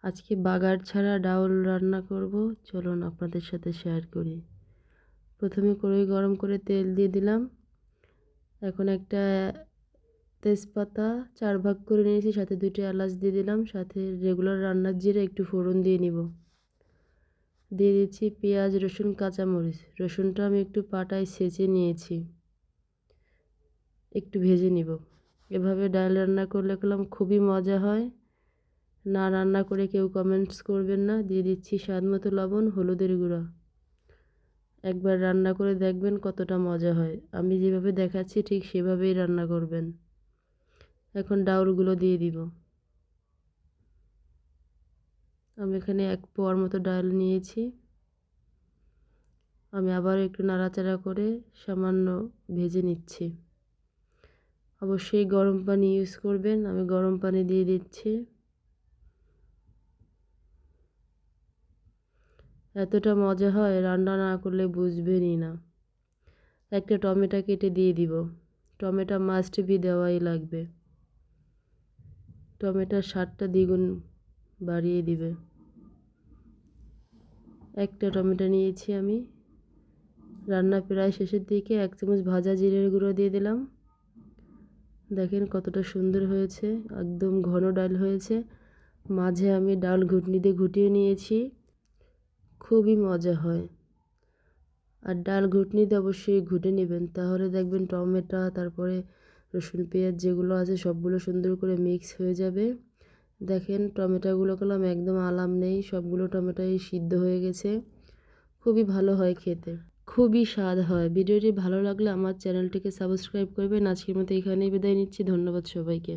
আজকে বাগার ছাড়া ডাউল রান্না করব, চলুন আপনাদের সাথে শেয়ার করি। প্রথমে কড়াই গরম করে তেল দিয়ে দিলাম। এখন একটা তেজপাতা 4 ভাগ করে নিয়েছি, সাথে 2টি এলাচ দিয়ে দিলাম, সাথে রেগুলার রান্নার জিরে একটু ফোড়ন দিয়ে নিব। দিয়ে দিচ্ছি পেঁয়াজ, রসুন, কাঁচামরিচ। রসুনটা আমি একটু পাটায় ছেঁচে নিয়েছি, একটু ভেজে নিব। এভাবে ডাল রান্না করলে খুবই মজা হয়। না রান্না করে কেউ কমেন্টস করবেন না। দিয়ে দিচ্ছি স্বাদ মতো লবণ, হলুদের গুঁড়া। একবার রান্না করে দেখবেন কতটা মজা হয়। আমি যেভাবে দেখাচ্ছি ঠিক সেভাবেই রান্না করবেন। এখন ডাউলগুলো দিয়ে দিব। আমি এখানে 1 পোয়ার মতো ডাল নিয়েছি। আমি আবার একটু নাড়াচাড়া করে সামান্য ভেজে নিচ্ছি। অবশ্যই গরম পানি ইউজ করবেন। আমি গরম পানি দিয়ে দিচ্ছি। এতটা মজা হয়, রান্না না করলে বুঝবেনই না। একটা টমেটো কেটে দিয়ে দিব। টমেটো মাস্ট বি দেওয়াই লাগবে। টমেটোর স্বাদটা দ্বিগুণ বাড়িয়ে দিবে। একটা টমেটো নিয়েছি আমি। রান্না প্রায় শেষের দিকে 1 চামচ ভাজা জিরের গুঁড়ো দিয়ে দিলাম। দেখেন কতটা সুন্দর হয়েছে, একদম ঘন ডাল হয়েছে। মাঝে আমি ডাল ঘুটনি দিয়ে ঘুটিয়ে নিয়েছি, খুবই মজা হয়। আর ডাল ঘুটনিতে অবশ্যই ঘুটে নেবেন, তাহলে দেখবেন টমেটো তারপরে রসুন পেঁয়াজ যেগুলো আছে সবগুলো সুন্দর করে মিক্স হয়ে যাবে। দেখেন টমেটোগুলো একদম আলাম নেই, সবগুলো টমেটোই সিদ্ধ হয়ে গেছে। খুবই ভালো হয় খেতে, খুবই স্বাদ হয়। ভিডিওটি ভালো লাগলে আমার চ্যানেলটিকে সাবস্ক্রাইব করবেন। আজকের মতো এখানেই বিদায় নিচ্ছি। ধন্যবাদ সবাইকে।